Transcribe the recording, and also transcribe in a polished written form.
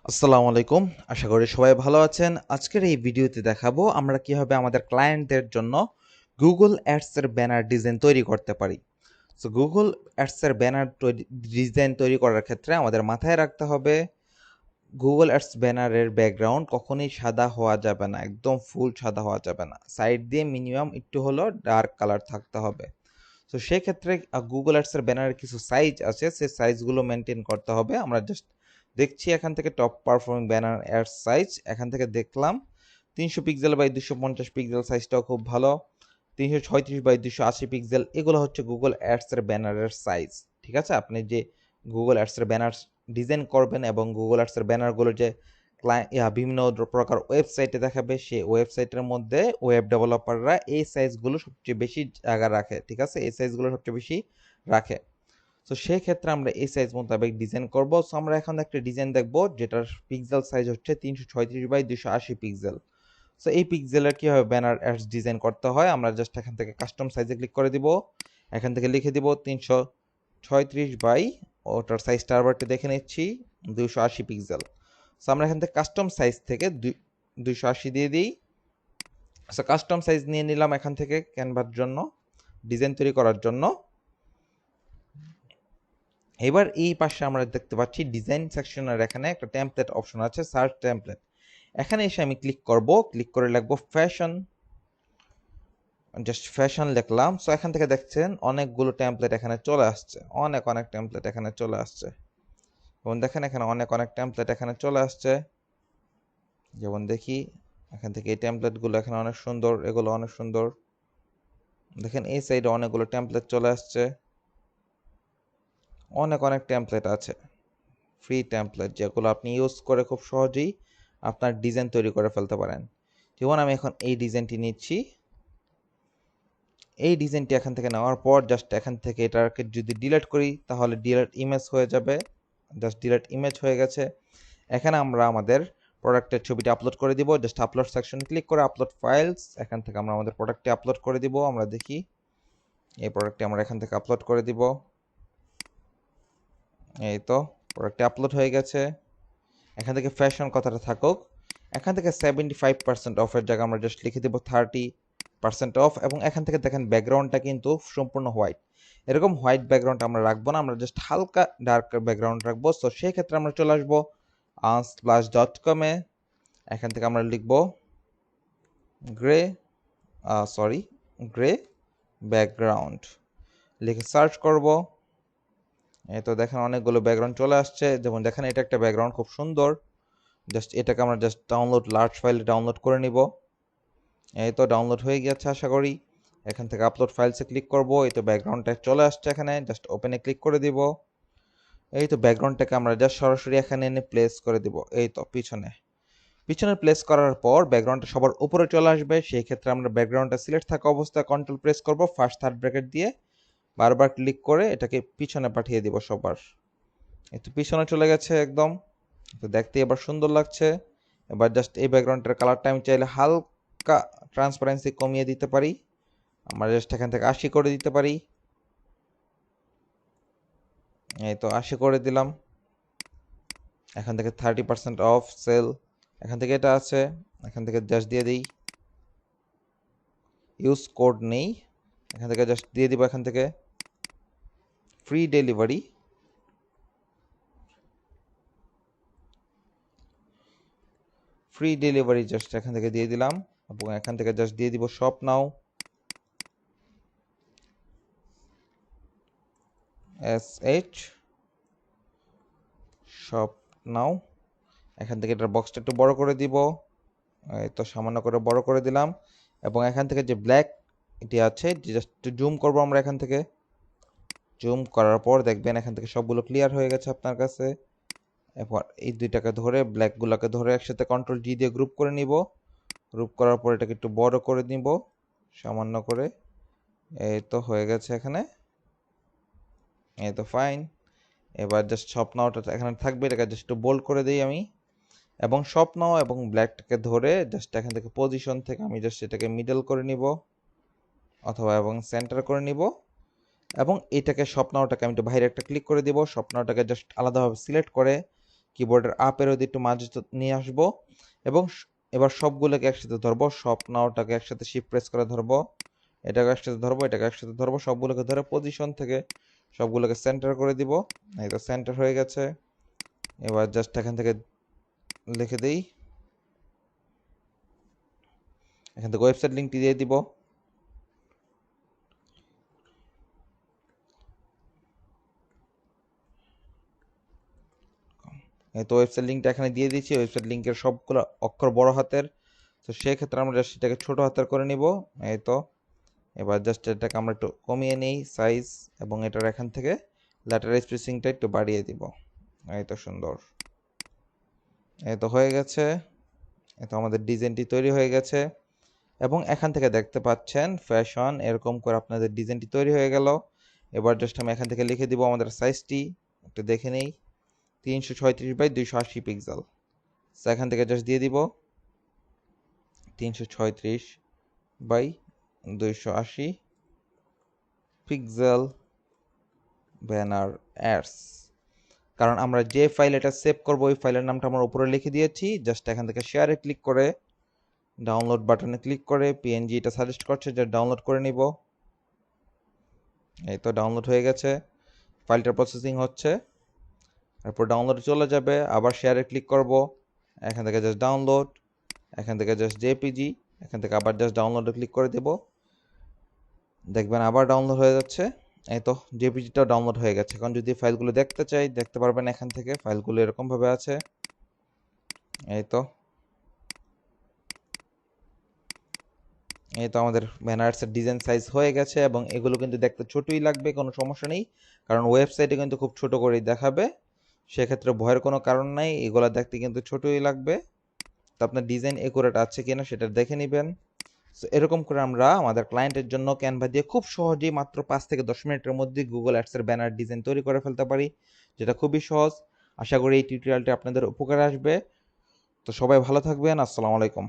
আসসালামু আলাইকুম। আশা করি সবাই ভালো আছেন। আজকের এই ভিডিওতে দেখাবো আমরা কিভাবে আমাদের ক্লায়েন্টদের জন্য গুগল অ্যাডস এর ব্যানার ডিজাইন তৈরি করতে পারি। সো গুগল অ্যাডস এর ব্যানার ডিজাইন তৈরি করার ক্ষেত্রে আমাদের মাথায় রাখতে হবে গুগল অ্যাডস ব্যানারের ব্যাকগ্রাউন্ড কখনোই সাদা হওয়া যাবে না, একদম ফুল সাদা হওয়া যাবে না। সাইড দিয়ে মিনিমাম একটু হলেও ডার্ক কালার থাকতে হবে। তো সেক্ষেত্রে গুগল অ্যাডসের ব্যানারের কিছু সাইজ আছে, সেই সাইজগুলো মেনটেন করতে হবে। আমরা জাস্ট দেখছি এখান থেকে top performing banner ads size, এখান থেকে দেখলাম 300 পিক্সেল বাই 250 পিক্সেল সাইজটাও খুব ভালো। 336 বাই 280 পিক্সেল, এগুলো হচ্ছে গুগল অ্যাডসের ব্যানারের সাইজ। ঠিক আছে, আপনি যে গুগল অ্যাডসের ব্যানার ডিজাইন করবেন এবং গুগল অ্যাডসের ব্যানারগুলো যে বিভিন্ন প্রকার ওয়েবসাইটে দেখাবে, সেই ওয়েবসাইটের মধ্যে ওয়েব ডেভেলপাররা এই সাইজগুলো সবচেয়ে বেশি জায়গা রাখে। ঠিক আছে, এই সাইজগুলো সবচেয়ে বেশি রাখে। তো সেই ক্ষেত্রে আমরা এই সাইজ মোতাবেক ডিজাইন করব। সো আমরা এখন একটা ডিজাইন দেখব যেটার পিক্সেল সাইজ হচ্ছে 336 বাই 280 পিক্সেল। সো এই পিক্সেলের কীভাবে ব্যানার অ্যাডস ডিজাইন করতে হয়, আমরা জাস্ট এখান থেকে কাস্টম সাইজে ক্লিক করে দিব। এখান থেকে লিখে দিব 336 বাই, ওটার সাইজটা আবার একটু দেখে নিচ্ছি, 280 পিক্সেল। সো আমরা এখান থেকে কাস্টম সাইজ থেকে 280 দিয়ে দিই। সো কাস্টম সাইজ নিয়ে নিলাম এখান থেকে ক্যানভার জন্য, ডিজাইন তৈরি করার জন্য। এবার এই পাশে আমরা দেখতে পাচ্ছি ডিজাইন সেকশনের এখানে একটা টেমপ্লেট অপশন আছে, সার্চ টেমপ্লেট। এখানে এসে আমি ক্লিক করব, ক্লিক করে লিখবো ফ্যাশন, জাস্ট ফ্যাশন লিখলাম। সো এখান থেকে দেখছেন অনেকগুলো টেমপ্লেট এখানে চলে আসছে, অনেক টেমপ্লেট এখানে চলে আসছে। যেমন দেখেন এখানে অনেক টেমপ্লেট এখানে চলে আসছে। যেমন দেখি এখান থেকে এই টেমপ্লেটগুলো এখানে অনেক সুন্দর, এগুলো অনেক সুন্দর। দেখেন এই সাইডে অনেকগুলো টেমপ্লেট চলে আসছে, অনেক টেমপ্লেট আছে, ফ্রি টেমপ্লেট, যেগুলো আপনি ইউজ করে খুব সহজেই আপনার ডিজাইন তৈরি করে ফেলতে পারেন। যেমন আমি এখন এই ডিজাইনটি নিচ্ছি। এই ডিজাইনটি এখান থেকে নেওয়ার পর জাস্ট এখান থেকে এটাকে যদি ডিলিট করি তাহলে ডিলিট ইমেজ হয়ে যাবে। জাস্ট ডিলিট ইমেজ হয়ে গেছে। এখানে আমরা আমাদের প্রোডাক্টের ছবিটি আপলোড করে দিব। জাস্ট আপলোড সেকশন ক্লিক করে আপলোড ফাইলস, এখান থেকে আমরা আমাদের প্রোডাক্টটি আপলোড করে দিব। আমরা দেখি এই প্রোডাক্টটি আমরা এখান থেকে আপলোড করে দিব। এই তো প্রোডাক্টটি আপলোড হয়ে গেছে। এখান থেকে ফ্যাশন কথাটা থাকুক। এখান থেকে 75% অফের জায়গায় আমরা জাস্ট লিখে দেবো 30% অফ। এবং এখান থেকে দেখেন ব্যাকগ্রাউন্ডটা কিন্তু সম্পূর্ণ হোয়াইট। এরকম হোয়াইট ব্যাকগ্রাউন্ড আমরা রাখবো না, আমরা জাস্ট হালকা ডার্ক ব্যাকগ্রাউন্ড রাখবো। তো সেই ক্ষেত্রে আমরা চলে আসবো unsplash.com-এ। এখান থেকে আমরা লিখবো গ্রে গ্রে ব্যাকগ্রাউন্ড, লিখে সার্চ করব। এই তো দেখেন অনেকগুলো ব্যাকগ্রাউন্ড চলে আসছে। যেমন দেখেন এটা একটা ব্যাকগ্রাউন্ড খুব সুন্দর। জাস্ট এটাকে আমরা জাস্ট ডাউনলোড, লার্জ ফাইলে ডাউনলোড করে নিব। এই তো ডাউনলোড হয়ে গেছে আশা করি। এখান থেকে আপলোড ফাইলসে ক্লিক করব। এই তো ব্যাকগ্রাউন্ডটা চলে আসছে এখানে, জাস্ট ওপেনে ক্লিক করে দিব। এই তো ব্যাকগ্রাউন্ডটাকে আমরা জাস্ট সরাসরি এখানে এনে প্লেস করে দিব। এই তো পিছনে প্লেস করার পর ব্যাকগ্রাউন্ডটা সবার উপরে চলে আসবে। সেই ক্ষেত্রে আমরা ব্যাকগ্রাউন্ডটা সিলেক্ট থাকা অবস্থায় কন্ট্রোল প্রেস করব, ফার্স্ট থার্ড ব্র্যাকেট দিয়ে বারবার ক্লিক করে এটাকে পিছনে পাঠিয়ে দিব সবার। এই তো পিছনে চলে গেছে একদম। তো দেখতে এবার সুন্দর লাগছে। এবার জাস্ট এই ব্যাকগ্রাউন্ডের কালারটা আমি চাইলে হালকা ট্রান্সপারেন্সি কমিয়ে দিতে পারি। আমরা জাস্ট এখান থেকে 80 করে দিতে পারি। এই তো 80 করে দিলাম। এখান থেকে 30% অফ সেল, এখান থেকে এটা আছে, এখান থেকে জাস্ট দিয়ে দিই। ইউজ কোড নেই, এখান থেকে জাস্ট দিয়ে দিব। এখান থেকে ফ্রি ডেলিভারি, জাস্ট এখান থেকে দিয়ে দিলাম। এবং এখান থেকে জাস্ট দিয়ে দিব শপ নাও, SH শপ নাও। এখান থেকে এটার বক্সটা একটু বড় করে দিব। এই তো সামান্য করে বড় করে দিলাম। এবং এখান থেকে যে ব্ল্যাক এটি আছে, জাস্ট জুম করব আমরা। এখান থেকে জুম করার পর দেখবেন এখান থেকে সবগুলো ক্লিয়ার হয়ে গেছে আপনার কাছে। এরপর এই দুইটাকে ধরে, ব্ল্যাকগুলোকে ধরে একসাথে কন্ট্রোল জি দিয়ে গ্রুপ করে নিব। গ্রুপ করার পর এটাকে একটু বড় করে নিব সামান্য করে। এই তো হয়ে গেছে এখানে। এই তো ফাইন। এবার জাস্ট শপ নাওটা এখানে থাকবে, এটাকে জাস্ট একটু বোল্ড করে দিই আমি। এবং শপ নাও এবং ব্ল্যাকটাকে ধরে জাস্ট এখান থেকে পজিশন থেকে আমি জাস্ট এটাকে মিডল করে নিব অথবা এবং সেন্টার করে নিব। এবং এটাকে শপ নাওটাকে আমি একটু বাইরে একটা ক্লিক করে দিব। শপ নাওটাকে জাস্ট আলাদাভাবে সিলেক্ট করে কিবোর্ডের আপ এরো দিয়ে একটু মাঝে নিয়ে আসবো এবং এবার সবগুলোকে একসাথে ধরবো। সব নাওটাকে একসাথে শিফট প্রেস করে ধরবো, এটাকে একসাথে ধরবো, এটাকে একসাথে ধরবো, সবগুলোকে ধরে পজিশন থেকে সবগুলোকে সেন্টার করে দিব। এই তো সেন্টার হয়ে গেছে। এবার জাস্ট এখান থেকে লিখে দিই, এখান থেকে ওয়েবসাইট লিঙ্কটি দিয়ে দিব। এই তো ওয়েবসাইট লিঙ্কটা এখানে দিয়ে দিচ্ছি। ওয়েবসাইট লিঙ্কের সবগুলো অক্ষর বড় হাতের, তো সেক্ষেত্রে আমরা জাস্ট এটাকে ছোট হাতের করে নিব। এই তো এবার জাস্ট এটাকে আমরা একটু কমিয়ে নিই সাইজ, এবং এটার এখান থেকে লেটার স্পেসিংটা একটু বাড়িয়ে দিব। এই তো সুন্দর, এই তো হয়ে গেছে। এই তো আমাদের ডিজাইনটি তৈরি হয়ে গেছে এবং এখান থেকে দেখতে পাচ্ছেন ফ্যাশন এরকম করে আপনাদের ডিজাইনটি তৈরি হয়ে গেল। এবার জাস্ট আমি এখান থেকে লিখে দিব আমাদের সাইজটি, একটু দেখে নেই, 336/280 পিক্সেল। এখান থেকে জাস্ট দিয়ে দিব 336/280 পিক্সেল ব্যানার অ্যাডস। কারণ আমরা যে ফাইল এটা সেভ করব ওই ফাইলের নামটা আমরা উপরে লিখে দিয়েছি। জাস্ট এখান থেকে শেয়ারে ক্লিক করে ডাউনলোড বাটনে ক্লিক করে পিএনজি এটা সাজেস্ট করছে যে ডাউনলোড করে নিব। এই তো ডাউনলোড হয়ে গেছে, ফাইলটা প্রসেসিং হচ্ছে, তারপর ডাউনলোড চলে যাবে। আবার শেয়ারে ক্লিক করব, এখান থেকে জাস্ট ডাউনলোড, এখান থেকে জাস্ট জেপিজি, এখান থেকে আবার জাস্ট ডাউনলোডে ক্লিক করে দেব, দেখবেন আবার ডাউনলোড হয়ে যাচ্ছে। এই তো জেপিজিটাও ডাউনলোড হয়ে গেছে। এখন যদি ফাইলগুলো দেখতে চাই দেখতে পারবেন, এখান থেকে ফাইলগুলো এরকম ভাবে আছে। এই তো আমাদের ব্যানার্সের ডিজাইন সাইজ হয়ে গেছে, এবং এগুলো কিন্তু দেখতে ছোটই লাগবে, কোনো সমস্যা নেই, কারণ ওয়েবসাইটে কিন্তু খুব ছোট করেই দেখাবে, সেক্ষেত্রে ভয়ের কোনো কারণ নাই। এগুলো দেখতে কিন্তু ছোটই লাগবে। তো আপনার ডিজাইন একুরেট আছে কিনা সেটা দেখে নেবেন। সো এরকম করে আমরা আমাদের ক্লায়েন্টের জন্য ক্যানভা দিয়ে খুব সহজেই মাত্র 5 থেকে 10 মিনিটের মধ্যে গুগল অ্যাডসের ব্যানার ডিজাইন তৈরি করে ফেলতে পারি, যেটা খুবই সহজ। আশা করি এই টিউটোরিয়ালটি আপনাদের উপকারে আসবে। তো সবাই ভালো থাকবেন। আসসালামু আলাইকুম।